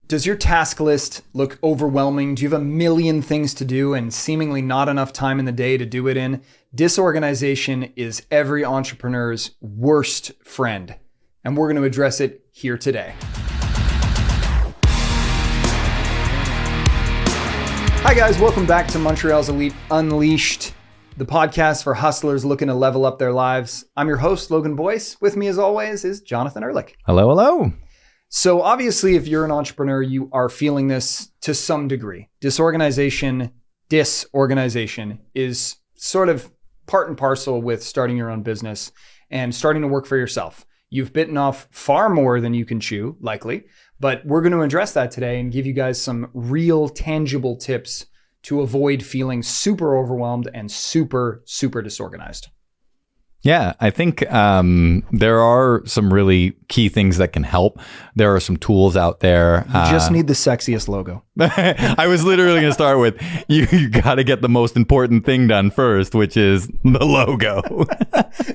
Does your task list look overwhelming? Do you have a million things to do and seemingly not enough time in the day to do it in? Disorganization is every entrepreneur's worst friend, and we're going to address it here today. Hi guys, welcome back to Montreal's Elite Unleashed, the podcast for hustlers looking to level up their lives. I'm your host, Logan Boyce. With me as always is Jonathan Ehrlick. Hello, hello. So obviously, if you're an entrepreneur, you are feeling this to some degree. Disorganization is sort of part and parcel with starting your own business and starting to work for yourself. You've bitten off far more than you can chew, likely, but we're going to address that today and give you guys some real tangible tips to avoid feeling super overwhelmed and super disorganized. Yeah, I think there are some really key things that can help. There are some tools out there. You just need the sexiest logo. I was literally going to start with, you got to get the most important thing done first, which is the logo.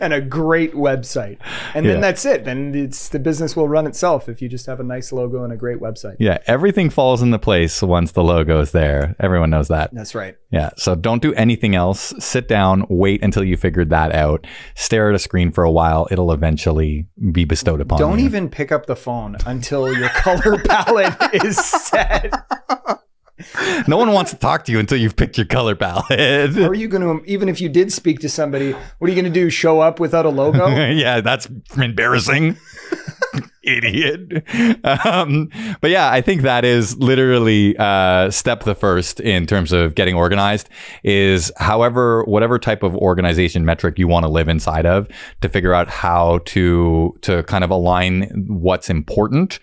And a great website. And then that's it. Then the business will run itself if you just have a nice logo and a great website. Yeah, everything falls into place once the logo is there. Everyone knows that. That's right. Yeah, so don't do anything else. Sit down, wait until you figured that out. Stare at a screen for a while. It'll eventually be bestowed upon you. Don't even pick up the phone until your color palette is set. No one wants to talk to you until you've picked your color palette. Are you going to, even if you did speak to somebody, what are you going to do? Show up without a logo? Yeah, that's embarrassing. Idiot. But yeah, I think that is literally step the first in terms of getting organized is whatever type of organization metric you want to live inside of to figure out how to kind of align what's important,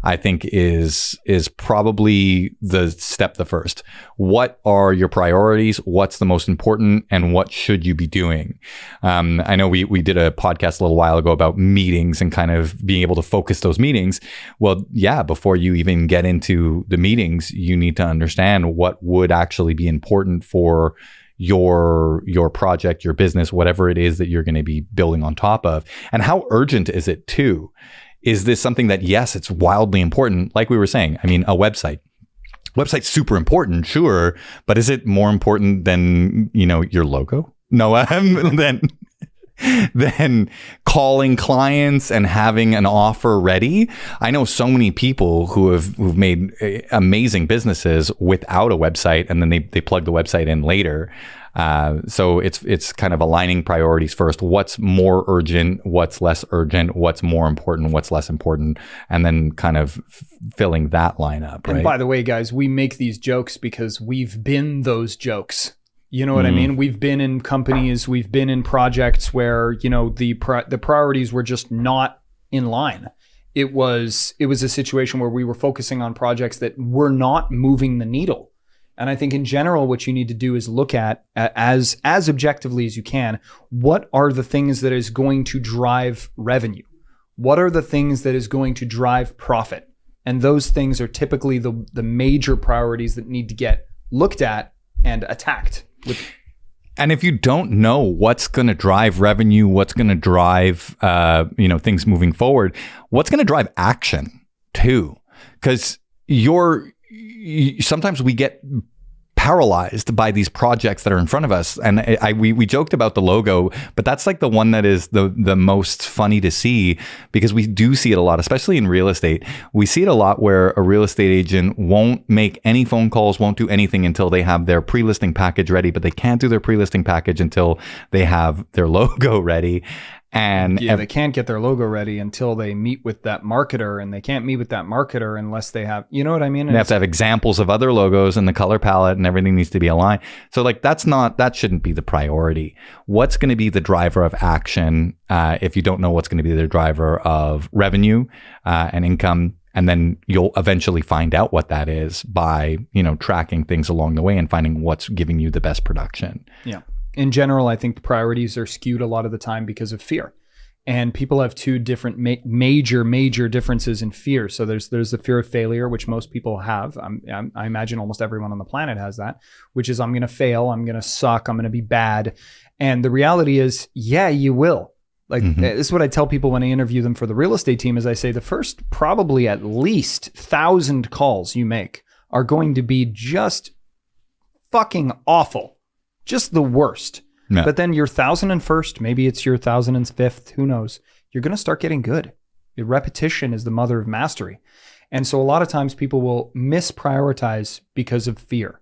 I think is probably the first. What are your priorities? What's the most important? And what should you be doing? I know we did a podcast a little while ago about meetings and kind of being able to focus those meetings. Well, yeah, before you even get into the meetings, you need to understand what would actually be important for your project, your business, whatever it is that you're going to be building on top of. And how urgent is it too? Is this something that, yes, it's wildly important? Like we were saying, I mean, a website's super important, sure, but is it more important than, your logo? No, then calling clients and having an offer ready. I know so many people who've made amazing businesses without a website, and then they plug the website in later. So it's kind of aligning priorities first. What's more urgent? What's less urgent? What's more important? What's less important? And then kind of filling that lineup. Right? And by the way, guys, we make these jokes because we've been those jokes. You know what I mean? We've been in companies, we've been in projects where, the priorities were just not in line. It was a situation where we were focusing on projects that were not moving the needle. And I think in general, what you need to do is look at as objectively as you can, what are the things that is going to drive revenue? What are the things that is going to drive profit? And those things are typically the major priorities that need to get looked at and attacked. And if you don't know what's going to drive revenue, what's going to drive, things moving forward, what's going to drive action too? Because sometimes we get paralyzed by these projects that are in front of us. And we joked about the logo, but that's like the one that is the most funny to see, because we do see it a lot, especially in real estate. We see it a lot where a real estate agent won't make any phone calls, won't do anything until they have their pre-listing package ready, but they can't do their pre-listing package until they have their logo ready. And they can't get their logo ready until they meet with that marketer, and they can't meet with that marketer unless they have, you know what I mean? And they have to have examples of other logos and the color palette, and everything needs to be aligned. So that shouldn't be the priority. What's going to be the driver of action if you don't know what's going to be the driver of revenue and income? And then you'll eventually find out what that is by, tracking things along the way and finding what's giving you the best production. Yeah. In general, I think the priorities are skewed a lot of the time because of fear. And people have two different major differences in fear. So there's the fear of failure, which most people have. I imagine almost everyone on the planet has that, which is I'm going to fail, I'm going to suck, I'm going to be bad. And the reality is, yeah, you will. Like this is what I tell people when I interview them for the real estate team is I say the first probably at least 1,000 calls you make are going to be just fucking awful. Just the worst. Yeah. But then your 1,001st, maybe it's your 1,005th, who knows? You're going to start getting good. Repetition is the mother of mastery. And so a lot of times people will misprioritize because of fear.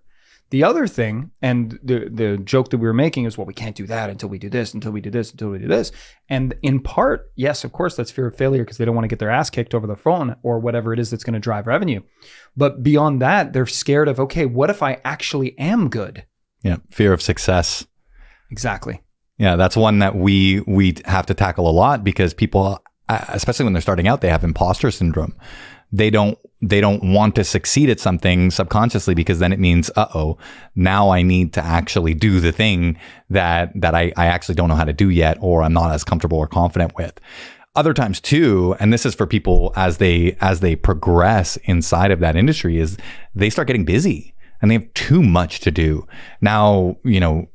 The other thing, and the joke that we were making is, well, we can't do that until we do this, until we do this, until we do this. And in part, yes, of course, that's fear of failure because they don't want to get their ass kicked over the phone or whatever it is that's going to drive revenue. But beyond that, they're scared of, okay, what if I actually am good? Yeah, fear of success. Exactly. Yeah, that's one that we have to tackle a lot because people, especially when they're starting out, they have imposter syndrome. They don't want to succeed at something subconsciously because then it means, now I need to actually do the thing that I actually don't know how to do yet, or I'm not as comfortable or confident with. Other times too, and this is for people as they progress inside of that industry, is they start getting busy and they have too much to do. Now,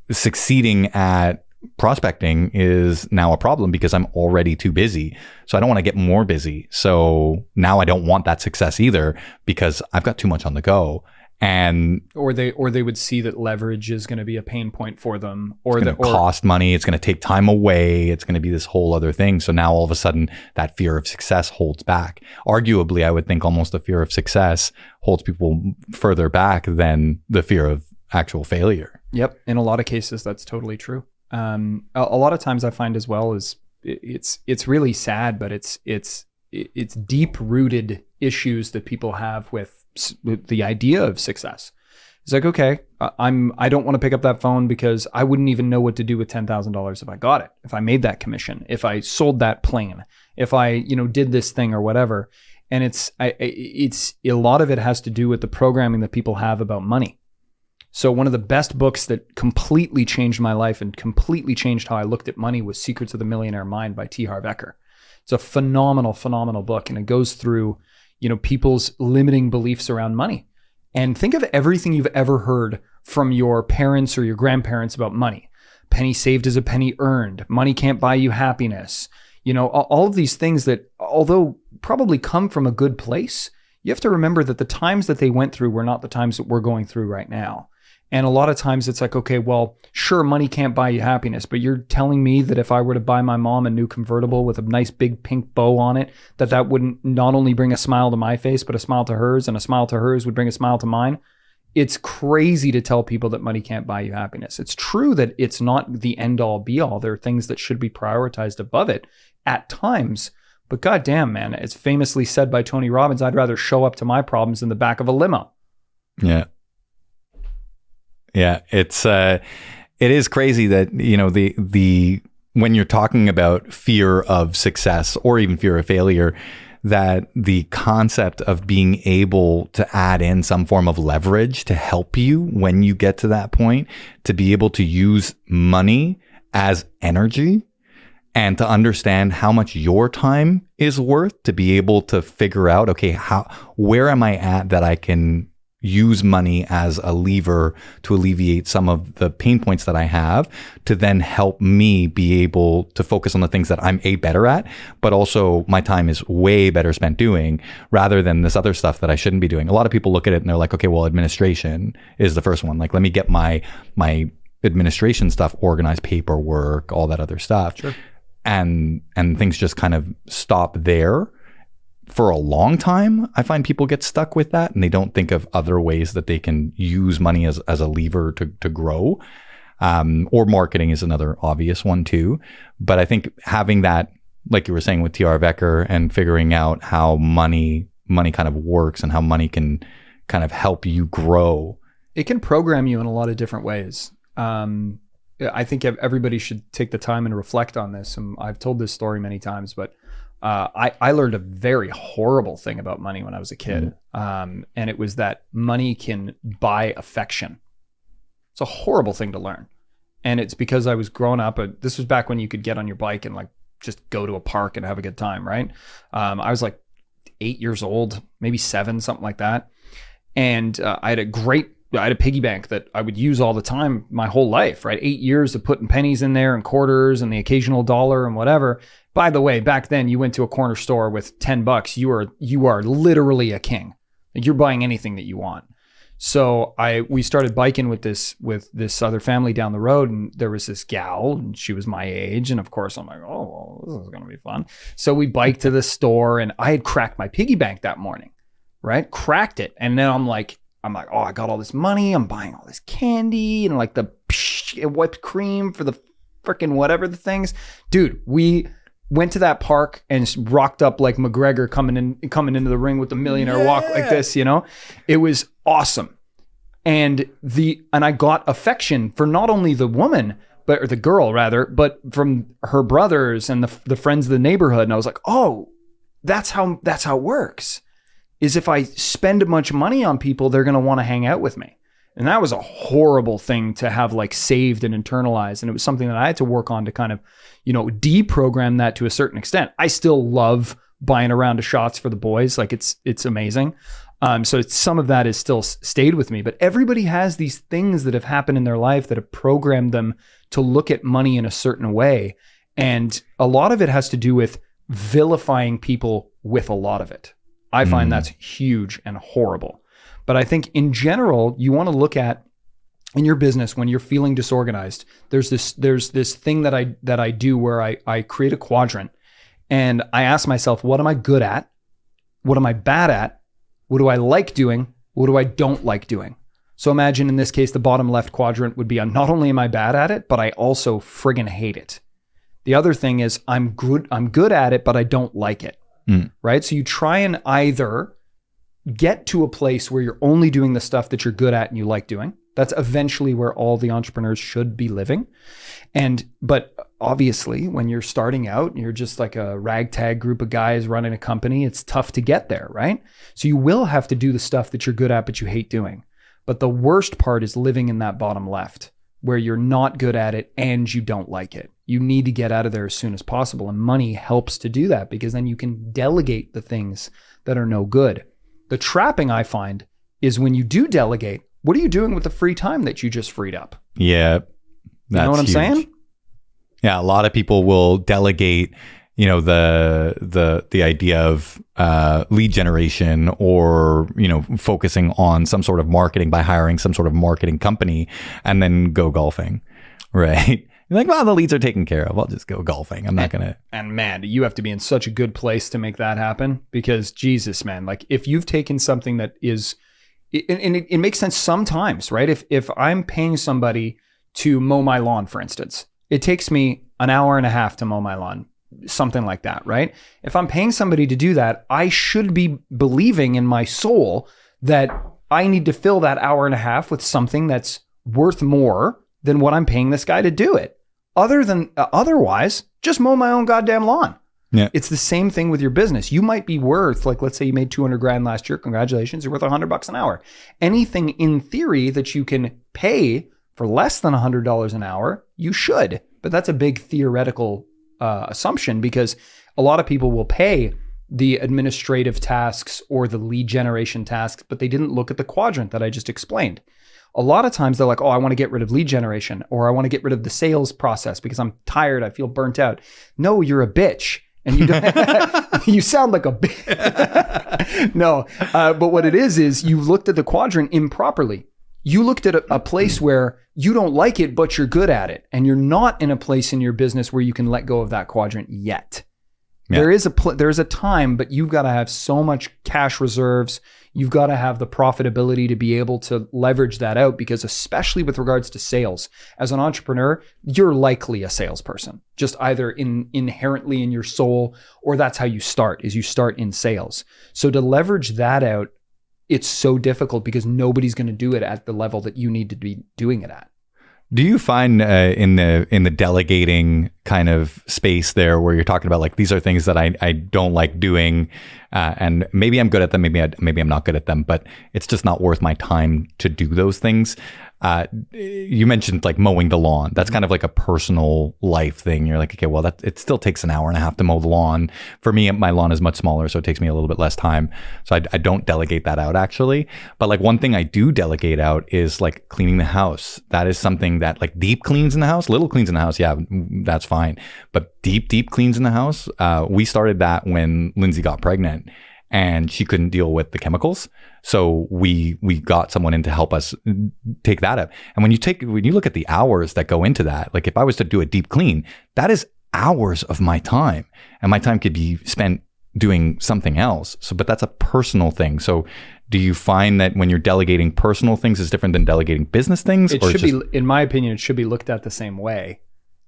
succeeding at prospecting is now a problem because I'm already too busy. So I don't want to get more busy. So now I don't want that success either because I've got too much on the go. And or they would see that leverage is going to be a pain point for them, or it's going to cost money. It's going to take time away. It's going to be this whole other thing. So now all of a sudden that fear of success holds back. Arguably, I would think almost the fear of success holds people further back than the fear of actual failure. Yep. In a lot of cases, that's totally true. A lot of times I find as well is it's really sad, but it's deep rooted issues that people have with the idea of success. It's like, okay, I don't want to pick up that phone because I wouldn't even know what to do with $10,000 if I got it, if I made that commission, if I sold that plane, if I did this thing or whatever. And it's a lot of it has to do with the programming that people have about money. So one of the best books that completely changed my life and completely changed how I looked at money was Secrets of the Millionaire Mind by T. Harv Eker. It's a phenomenal book. And it goes through, people's limiting beliefs around money. And think of everything you've ever heard from your parents or your grandparents about money. Penny saved is a penny earned. Money can't buy you happiness. All of these things that, although probably come from a good place, you have to remember that the times that they went through were not the times that we're going through right now. And a lot of times it's like, okay, well, sure, money can't buy you happiness, but you're telling me that if I were to buy my mom a new convertible with a nice big pink bow on it, that wouldn't not only bring a smile to my face, but a smile to hers, and a smile to hers would bring a smile to mine. It's crazy to tell people that money can't buy you happiness. It's true that it's not the end all be all. There are things that should be prioritized above it at times. But goddamn, man, it's famously said by Tony Robbins, I'd rather show up to my problems in the back of a limo. Yeah. Yeah, it is crazy that, the when you're talking about fear of success or even fear of failure, that the concept of being able to add in some form of leverage to help you when you get to that point, to be able to use money as energy and to understand how much your time is worth, to be able to figure out, okay, where am I at that I can use money as a lever to alleviate some of the pain points that I have, to then help me be able to focus on the things that I'm better at, but also my time is way better spent doing rather than this other stuff that I shouldn't be doing. A lot of people look at it and they're like, okay, well, administration is the first one. Like, let me get my administration stuff organized, paperwork, all that other stuff. Sure. And things just kind of stop there. For a long time, I find people get stuck with that and they don't think of other ways that they can use money as a lever to grow. Or marketing is another obvious one too. But I think having that, like you were saying with T. Harv Eker, and figuring out how money kind of works and how money can kind of help you grow. It can program you in a lot of different ways. I think everybody should take the time and reflect on this. And I've told this story many times, but I learned a very horrible thing about money when I was a kid. And it was that money can buy affection. It's a horrible thing to learn. And it's because I was growing up, this was back when you could get on your bike and like just go to a park and have a good time, right? I was like 8 years old, maybe 7, something like that. And I had a great I had a piggy bank that I would use all the time my whole life, right? 8 years of putting pennies in there and quarters and the occasional dollar and whatever. By the way, back then you went to a corner store with $10. You are literally a king. Like you're buying anything that you want. So we started biking with this other family down the road, and there was this gal, and she was my age, and of course I'm like, oh, well, this is gonna be fun. So we biked to the store, and I had cracked my piggy bank that morning, right? Cracked it, and then I'm like, oh, I got all this money, I'm buying all this candy and like the whipped cream for the freaking whatever the things, dude. We went to that park and rocked up like McGregor coming into the ring with the millionaire walk like this, you know. It was awesome. And I got affection for not only the woman, or the girl rather, but from her brothers and the friends of the neighborhood. And I was like, oh, that's how it works. Is if I spend a bunch of money on people, they're going to want to hang out with me. And that was a horrible thing to have like saved and internalized. And it was something that I had to work on to kind of, you know, deprogram that to a certain extent. I still love buying a round of shots for the boys. Like it's amazing. So some of that is still stayed with me, but everybody has these things that have happened in their life that have programmed them to look at money in a certain way. And a lot of it has to do with vilifying people with a lot of it. I find that's huge and horrible. But I think in general, you want to look at in your business when you're feeling disorganized. There's this thing that I do where I create a quadrant, and I ask myself, what am I good at? What am I bad at? What do I like doing? What do I don't like doing? So imagine in this case, the bottom left quadrant would be not only am I bad at it, but I also friggin' hate it. The other thing is I'm good at it, but I don't like it. Right? So you try and either get to a place where you're only doing the stuff that you're good at and you like doing. That's eventually where all the entrepreneurs should be living. But obviously when you're starting out and you're just like a ragtag group of guys running a company, it's tough to get there, right? So you will have to do the stuff that you're good at, but you hate doing. But the worst part is living in that bottom left where you're not good at it and you don't like it. You need to get out of there as soon as possible. And money helps to do that because then you can delegate the things that are no good. The trapping I find is when you do delegate, what are you doing with the free time that you just freed up? Yeah. You know what I'm saying? Yeah. A lot of people will delegate, you know, the idea of lead generation or, you know, focusing on some sort of marketing by hiring some sort of marketing company and then go golfing, right? You're like, well, the leads are taken care of. I'll just go golfing. I'm not going to. And man, you have to be in such a good place to make that happen because Jesus, man, like if you've taken something that is, and it makes sense sometimes, right? If I'm paying somebody to mow my lawn, for instance, it takes me an hour and a half to mow my lawn, something like that, right? If I'm paying somebody to do that, I should be believing in my soul that I need to fill that hour and a half with something that's worth more than what I'm paying this guy to do it. Otherwise, just mow my own goddamn lawn. Yeah. It's the same thing with your business. You might be worth, like, let's say you made 200 grand last year. Congratulations. You're worth $100 an hour. Anything in theory that you can pay for less than $100 an hour, you should. But that's a big theoretical assumption because a lot of people will pay the administrative tasks or the lead generation tasks, but they didn't look at the quadrant that I just explained. A lot of times they're like, oh, I want to get rid of lead generation or I want to get rid of the sales process because I'm tired. I feel burnt out. No, you're a bitch. And you don't, you sound like a bitch. No, but what it is you looked at the quadrant improperly. You looked at a place where you don't like it, but you're good at it. And you're not in a place in your business where you can let go of that quadrant yet. Yeah. There is a time, but you've got to have so much cash reserves. You've got to have the profitability to be able to leverage that out because especially with regards to sales, as an entrepreneur, you're likely a salesperson, just either inherently in your soul, or that's how you start in sales. So to leverage that out, it's so difficult because nobody's going to do it at the level that you need to be doing it at. Do you find in the delegating kind of space there where you're talking about like, these are things that I don't like doing. And maybe I'm good at them. Maybe I'm not good at them, but it's just not worth my time to do those things. You mentioned like mowing the lawn. That's kind of like a personal life thing. You're like, okay, well, it still takes an hour and a half to mow the lawn. For me, my lawn is much smaller, so it takes me a little bit less time. So I don't delegate that out actually. But like one thing I do delegate out is like cleaning the house. That is something that like deep cleans in the house, little cleans in the house. Yeah, that's fine. But deep cleans in the house. We started that when Lindsay got pregnant and she couldn't deal with the chemicals. So we got someone in to help us take that up. And when you look at the hours that go into that, like if I was to do a deep clean, that is hours of my time, and my time could be spent doing something else. So, but that's a personal thing. So do you find that when you're delegating personal things is different than delegating business things? It should be, in my opinion, it should be looked at the same way.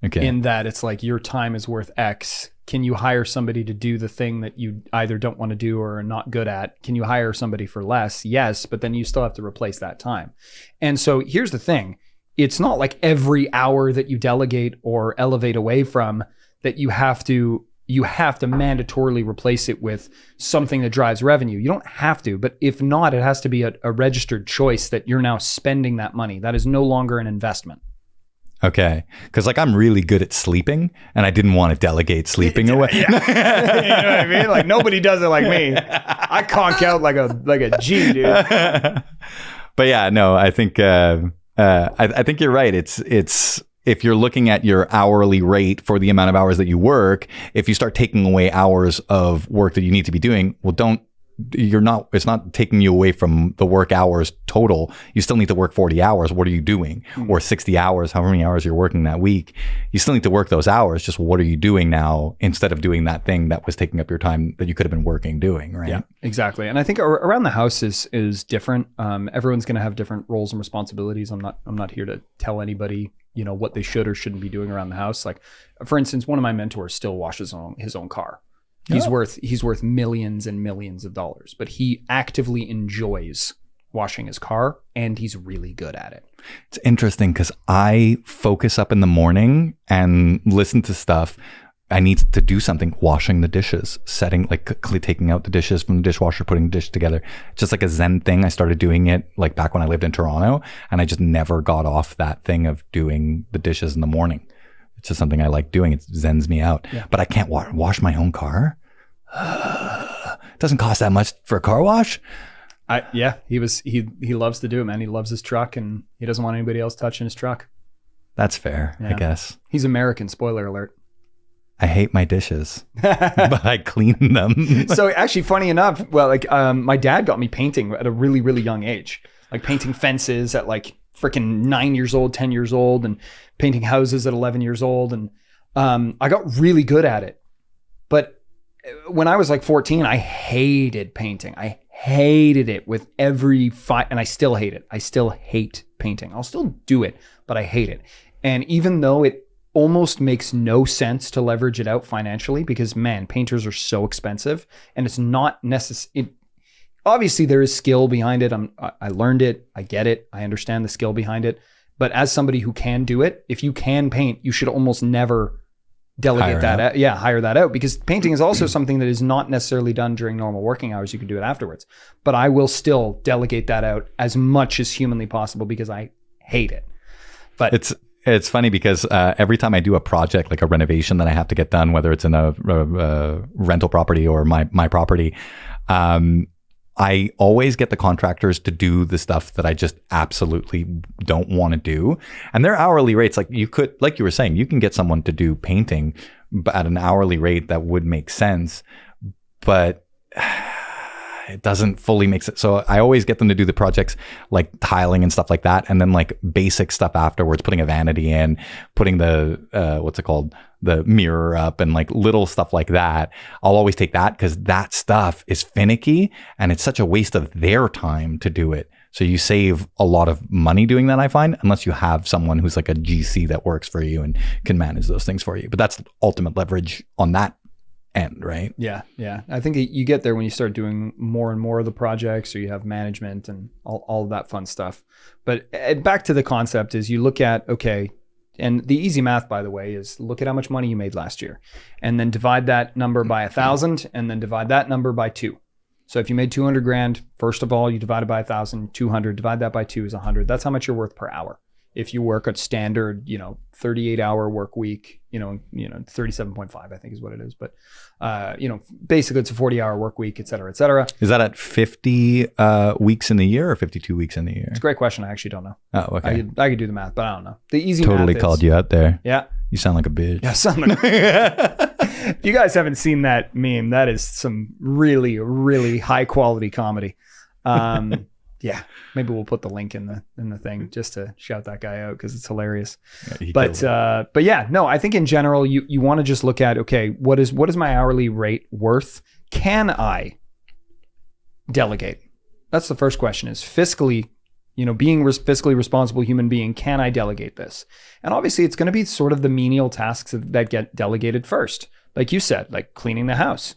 Okay. In that it's like your time is worth X. Can you hire somebody to do the thing that you either don't want to do or are not good at? Can you hire somebody for less? Yes, but then you still have to replace that time. And so here's the thing. It's not like every hour that you delegate or elevate away from that you have to mandatorily replace it with something that drives revenue. You don't have to, but if not, it has to be a registered choice that you're now spending that money. That is no longer an investment. Okay. Because like I'm really good at sleeping and I didn't want to delegate sleeping away. Yeah. You know what I mean? Like nobody does it like me. I conk out like a G, dude. But yeah, no, I think I think you're right. It's if you're looking at your hourly rate for the amount of hours that you work, if you start taking away hours of work that you need to be doing, well, it's not taking you away from the work hours total. You still need to work 40 hours. What are you doing? Or 60 hours, however many hours you're working that week. You still need to work those hours. Just what are you doing now instead of doing that thing that was taking up your time that you could have been working doing, right? Yeah, exactly. And I think around the house is different. Everyone's going to have different roles and responsibilities. I'm not here to tell anybody, what they should or shouldn't be doing around the house. Like, for instance, one of my mentors still washes his own car. He's worth millions and millions of dollars, but he actively enjoys washing his car and he's really good at it. It's interesting because I focus up in the morning and listen to stuff. I need to do something, washing the dishes, taking out the dishes from the dishwasher, putting the dish together. Just like a Zen thing. I started doing it like back when I lived in Toronto, and I just never got off that thing of doing the dishes in the morning. It's just something I like doing. It zens me out. Yeah. But I can't wash my own car. It doesn't cost that much for a car wash. He loves to do it, man. He loves his truck and he doesn't want anybody else touching his truck. That's fair, I guess. He's American, spoiler alert. I hate my dishes, but I clean them. So actually, funny enough, my dad got me painting at a really, really young age, like painting fences at like freaking 9 years old, 10 years old, and painting houses at 11 years old. And I got really good at it. But when I was like 14, I hated painting. I hated it with every and I still hate it. I still hate painting. I'll still do it, but I hate it. And even though it almost makes no sense to leverage it out financially, because man, painters are so expensive and it's not necessary. Obviously there is skill behind it. I learned it. I get it. I understand the skill behind it. But as somebody who can do it, if you can paint, you should almost never delegate that out. Yeah, hire that out, because painting is also something that is not necessarily done during normal working hours. You can do it afterwards. But I will still delegate that out as much as humanly possible because I hate it. But it's funny because every time I do a project, like a renovation that I have to get done, whether it's in a rental property or my property, I always get the contractors to do the stuff that I just absolutely don't want to do. And their hourly rates, like you were saying, you can get someone to do painting at an hourly rate that would make sense, but it doesn't fully make sense. So I always get them to do the projects like tiling and stuff like that. And then like basic stuff afterwards, putting a vanity in, putting the, the mirror up and like little stuff like that. I'll always take that because that stuff is finicky and it's such a waste of their time to do it. So you save a lot of money doing that, I find, unless you have someone who's like a GC that works for you and can manage those things for you. But that's ultimate leverage on that end, right? Yeah. I think you get there when you start doing more and more of the projects, or you have management and all of that fun stuff. But back to the concept is you look at, okay, and the easy math, by the way, is look at how much money you made last year and then divide that number by 1,000 and then divide that number by 2. So if you made 200 grand, first of all, you divide it by 1,000, 200, divide that by 2 is 100. That's how much you're worth per hour. If you work a standard, 38-hour work week, 37.5, I think is what it is. But, basically it's a 40-hour work week, et cetera, et cetera. Is that at 50 weeks in the year or 52 weeks in the year? It's a great question. I actually don't know. Oh, okay. I could do the math, but I don't know. The easy totally math called you out there. Yeah. You sound like a bitch. Yeah, if you guys haven't seen that meme, that is some really, really high quality comedy. Yeah, maybe we'll put the link in the thing just to shout that guy out because it's hilarious. Yeah, but yeah, no, I think in general you want to just look at, okay, what is my hourly rate worth? Can I delegate? That's the first question. Is fiscally, being fiscally responsible human being, can I delegate this? And obviously it's going to be sort of the menial tasks that get delegated first, like you said, like cleaning the house,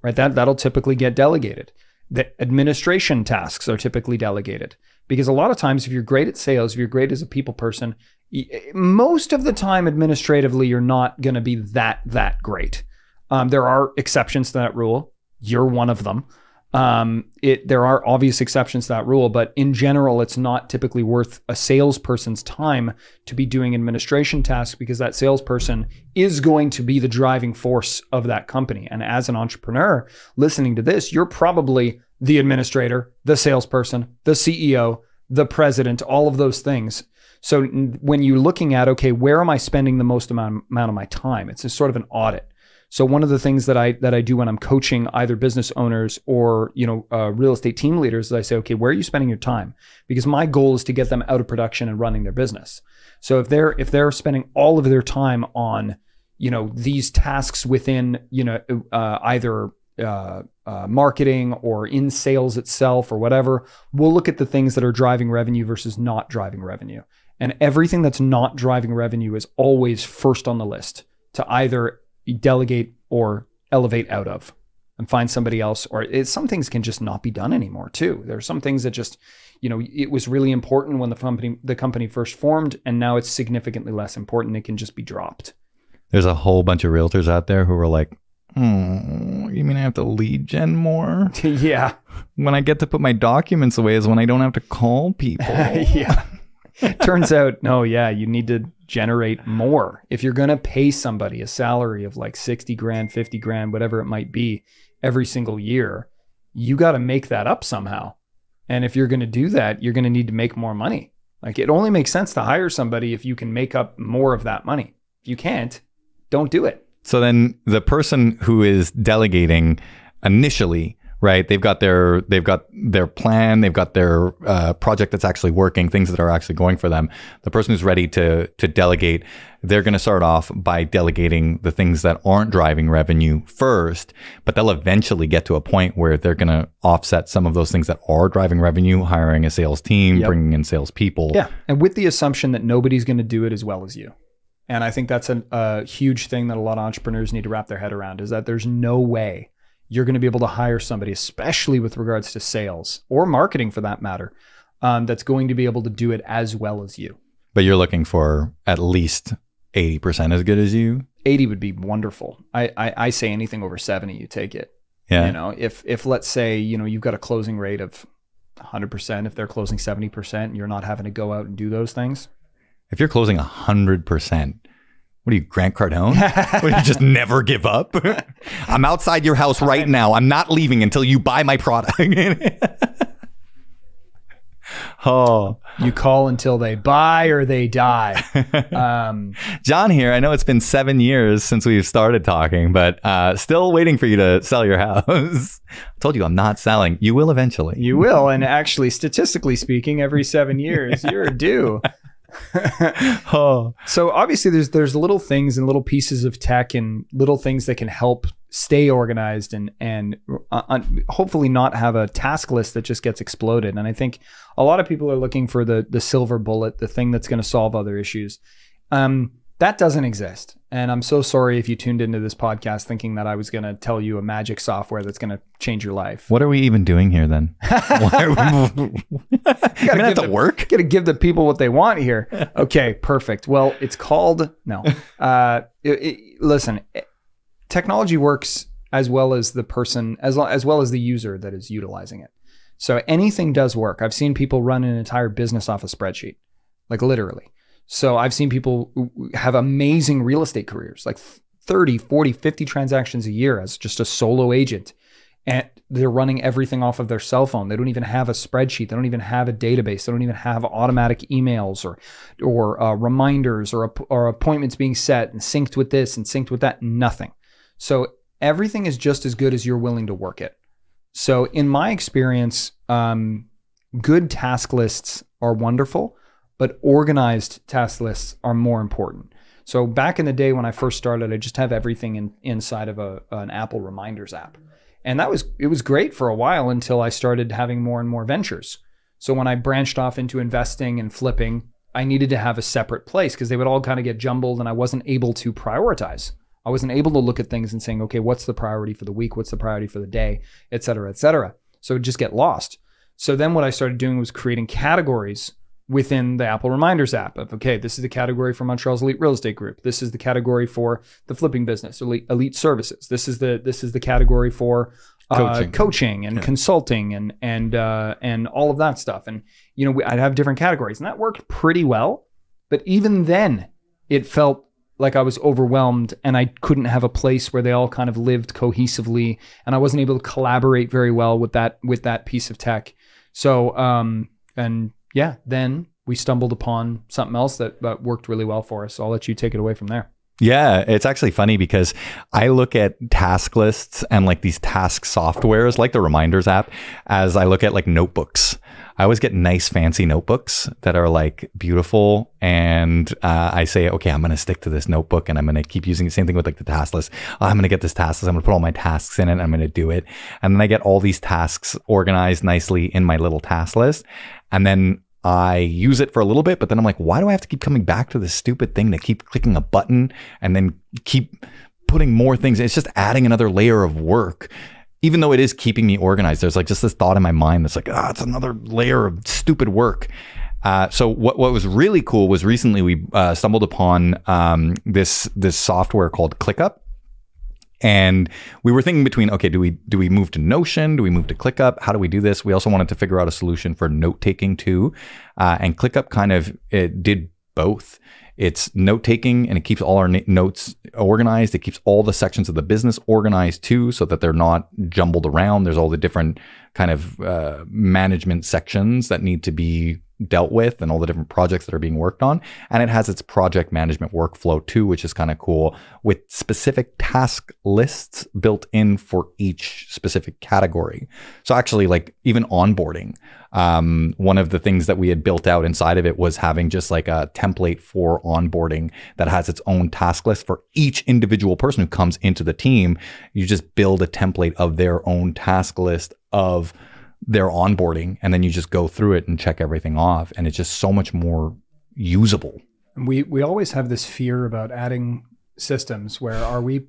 right? That'll typically get delegated. The administration tasks are typically delegated because a lot of times if you're great at sales, if you're great as a people person, most of the time administratively, you're not going to be that great. There are exceptions to that rule. You're one of them. There are obvious exceptions to that rule, but in general, it's not typically worth a salesperson's time to be doing administration tasks because that salesperson is going to be the driving force of that company. And as an entrepreneur listening to this, you're probably the administrator, the salesperson, the CEO, the president, all of those things. So when you're looking at, okay, where am I spending the most amount of my time? It's a sort of an audit. So one of the things that I do when I'm coaching either business owners or real estate team leaders is I say, okay, where are you spending your time? Because my goal is to get them out of production and running their business. So if they're spending all of their time on these tasks within either marketing or in sales itself or whatever, we'll look at the things that are driving revenue versus not driving revenue. And everything that's not driving revenue is always first on the list to either delegate or elevate out of and find somebody else. Or some things can just not be done anymore too. There are some things that just, it was really important when the company first formed and now it's significantly less important. It can just be dropped. There's a whole bunch of realtors out there who are like, you mean I have to lead gen more? Yeah. When I get to put my documents away is when I don't have to call people. Yeah. Turns out, no, yeah, you need to generate more. If you're going to pay somebody a salary of like 60 grand, 50 grand, whatever it might be every single year, you got to make that up somehow. And if you're going to do that, you're going to need to make more money. Like it only makes sense to hire somebody if you can make up more of that money. If you can't, don't do it. So then the person who is delegating initially, right? They've got their plan, they've got their project that's actually working, things that are actually going for them. The person who's ready to delegate, they're going to start off by delegating the things that aren't driving revenue first, but they'll eventually get to a point where they're going to offset some of those things that are driving revenue, hiring a sales team, bringing in salespeople. Yeah, and with the assumption that nobody's going to do it as well as you. And I think that's a huge thing that a lot of entrepreneurs need to wrap their head around, is that there's no way you're going to be able to hire somebody, especially with regards to sales or marketing for that matter, that's going to be able to do it as well as you. But you're looking for at least 80% as good as you? 80 would be wonderful. I say anything over 70, you take it. Yeah. If let's say, you've got a closing rate of 100%, if they're closing 70% and you're not having to go out and do those things. If you're closing 100%, what are you, Grant Cardone? What, you just never give up? I'm outside your house right now. I'm not leaving until you buy my product. Oh, you call until they buy or they die. John here. I know it's been 7 years since we've started talking, but still waiting for you to sell your house. I told you I'm not selling. You will eventually. You will. And actually, statistically speaking, every 7 years, you're due. Oh. So obviously there's little things and little pieces of tech and little things that can help stay organized and hopefully not have a task list that just gets exploded. And I think a lot of people are looking for the silver bullet, the thing that's going to solve other issues. That doesn't exist. And I'm so sorry if you tuned into this podcast thinking that I was going to tell you a magic software that's going to change your life. What are we even doing here then? You gotta have to work? Got to give the people what they want here. Okay, perfect. Well, it's called, no. Listen, technology works as well as the person, as well as the user that is utilizing it. So anything does work. I've seen people run an entire business off a spreadsheet, like literally. So I've seen people have amazing real estate careers, like 30, 40, 50 transactions a year as just a solo agent. And they're running everything off of their cell phone. They don't even have a spreadsheet. They don't even have a database. They don't even have automatic emails or reminders or appointments being set and synced with this and synced with that. Nothing. So everything is just as good as you're willing to work it. So in my experience, good task lists are wonderful, but organized task lists are more important. So back in the day when I first started, I just have everything inside of an Apple Reminders app. And it was great for a while until I started having more and more ventures. So when I branched off into investing and flipping, I needed to have a separate place because they would all kind of get jumbled and I wasn't able to prioritize. I wasn't able to look at things and saying, okay, what's the priority for the week? What's the priority for the day, et cetera, et cetera. So it would just get lost. So then what I started doing was creating categories within the Apple Reminders app of, okay, this is the category for Montreal's Elite Real Estate Group. This is the category for the flipping business, Elite Services. This is the category for coaching and consulting and all of that stuff. And I'd have different categories, and that worked pretty well. But even then, it felt like I was overwhelmed, and I couldn't have a place where they all kind of lived cohesively, and I wasn't able to collaborate very well with that piece of tech. So then we stumbled upon something else that worked really well for us. So I'll let you take it away from there. Yeah, it's actually funny because I look at task lists and like these task softwares, like the Reminders app, as I look at like notebooks. I always get nice, fancy notebooks that are like beautiful. And I say, okay, I'm going to stick to this notebook and I'm going to keep using the same thing with like the task list. I'm going to get this task list. I'm going to put all my tasks in it and I'm going to do it. And then I get all these tasks organized nicely in my little task list. And then I use it for a little bit, but then I'm like, why do I have to keep coming back to this stupid thing to keep clicking a button and then keep putting more things? It's just adding another layer of work. Even though it is keeping me organized, there's like just this thought in my mind that's like, it's another layer of stupid work. So what was really cool was recently we stumbled upon this software called ClickUp. And we were thinking between, okay, do we move to Notion? Do we move to ClickUp? How do we do this? We also wanted to figure out a solution for note taking too. And ClickUp it did both. It's note taking and it keeps all our notes organized. It keeps all the sections of the business organized too, so that they're not jumbled around. There's all the different kind of management sections that need to be dealt with and all the different projects that are being worked on. And it has its project management workflow too, which is kind of cool, with specific task lists built in for each specific category. So actually, like even onboarding, one of the things that we had built out inside of it was having just like a template for onboarding that has its own task list for each individual person who comes into the team. You just build a template of their own task list of their onboarding, and then you just go through it and check everything off, and it's just so much more usable. We always have this fear about adding systems where are we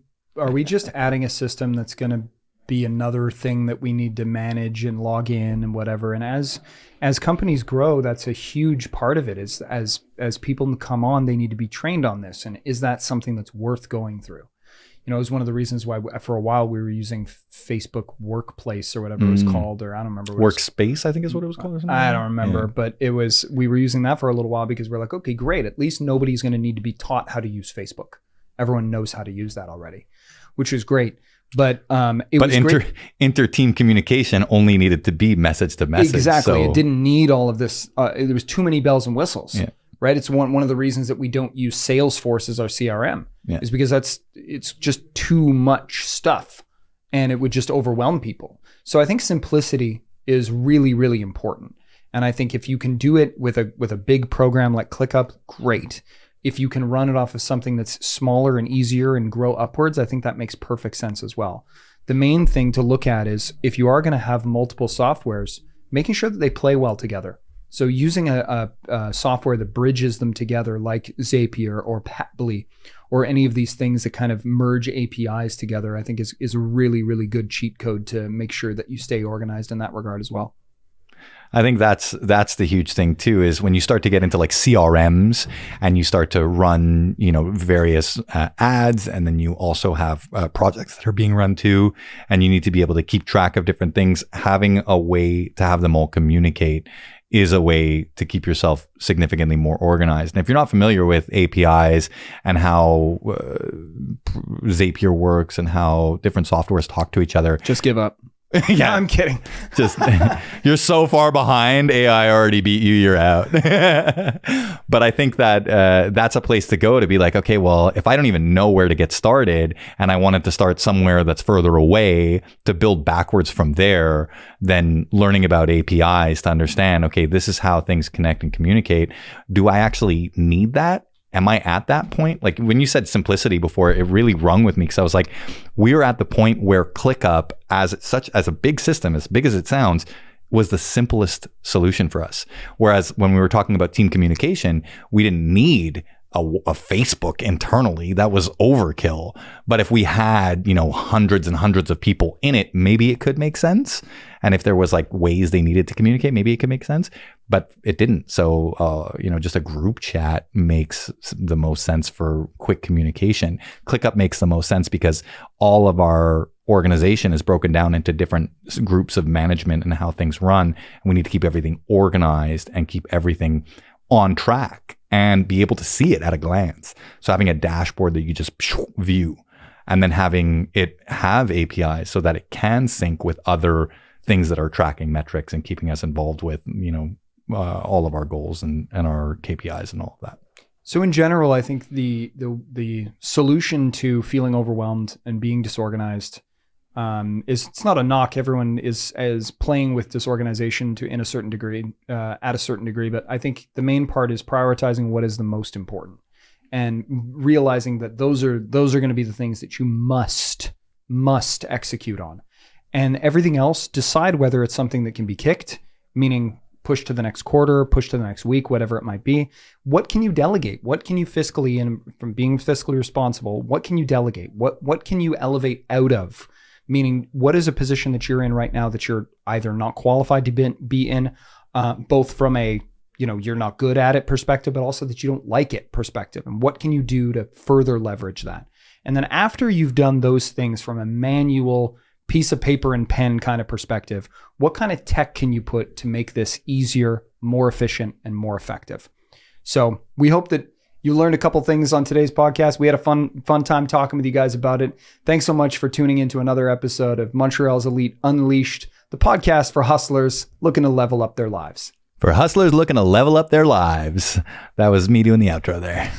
just adding a system that's going to be another thing that we need to manage and log in and whatever. And as companies grow, that's a huge part of it. Is as people come on, they need to be trained on this, and is that something that's worth going through? It was one of the reasons why for a while we were using Facebook Workplace or whatever it was called, or I don't remember. Workspace, I think is what it was called. I don't remember, but we were using that for a little while because we're like, okay, great. At least nobody's going to need to be taught how to use Facebook. Everyone knows how to use that already, which is great. But inter-team communication only needed to be message to message. Exactly. So. It didn't need all of this. There was too many bells and whistles. Yeah. Right. It's one of the reasons that we don't use Salesforce as our CRM is because it's just too much stuff and it would just overwhelm people. So I think simplicity is really, really important. And I think if you can do it with a big program like ClickUp, great. If you can run it off of something that's smaller and easier and grow upwards, I think that makes perfect sense as well. The main thing to look at is if you are going to have multiple softwares, making sure that they play well together. So using a software that bridges them together, like Zapier or Pabbly, or any of these things that kind of merge APIs together, I think is a really, really good cheat code to make sure that you stay organized in that regard as well. I think that's the huge thing too, is when you start to get into like CRMs and you start to run, various ads, and then you also have projects that are being run too, and you need to be able to keep track of different things. Having a way to have them all communicate is a way to keep yourself significantly more organized. And if you're not familiar with APIs and how Zapier works and how different softwares talk to each other, just give up. Yeah, I'm kidding. Just you're so far behind. AI already beat you. You're out. But I think that that's a place to go, to be like, okay, well, if I don't even know where to get started and I wanted to start somewhere that's further away, to build backwards from there, then learning about APIs to understand, okay, this is how things connect and communicate. Do I actually need that? Am I at that point? Like when you said simplicity before, it really rung with me, because I was like, we're at the point where ClickUp, as a big system, as big as it sounds, was the simplest solution for us. Whereas when we were talking about team communication, we didn't need a Facebook internally. That was overkill. But if we had, hundreds and hundreds of people in it, maybe it could make sense. And if there was like ways they needed to communicate, maybe it could make sense, but it didn't. So, just a group chat makes the most sense for quick communication. ClickUp makes the most sense because all of our organization is broken down into different groups of management and how things run. And we need to keep everything organized and keep everything on track and be able to see it at a glance. So having a dashboard that you just view, and then having it have APIs so that it can sync with other things that are tracking metrics and keeping us involved with, all of our goals and our KPIs and all of that. So in general, I think the solution to feeling overwhelmed and being disorganized it's not a knock. Everyone is playing with disorganization in a certain degree, at a certain degree. But I think the main part is prioritizing what is the most important, and realizing that those are going to be the things that you must execute on, and everything else, decide whether it's something that can be kicked, meaning push to the next quarter, push to the next week, whatever it might be. What can you delegate? What can you fiscally, and from being fiscally responsible, what can you delegate? What can you elevate out of? Meaning, what is a position that you're in right now that you're either not qualified to be in, both from a, you're not good at it perspective, but also that you don't like it perspective. And what can you do to further leverage that? And then after you've done those things from a manual piece of paper and pen kind of perspective, what kind of tech can you put to make this easier, more efficient, and more effective? So we hope that you learned a couple things on today's podcast. We had a fun time talking with you guys about it. Thanks so much for tuning into another episode of Montreal's Elite Unleashed, the podcast for hustlers looking to level up their lives. For hustlers looking to level up their lives. That was me doing the outro there.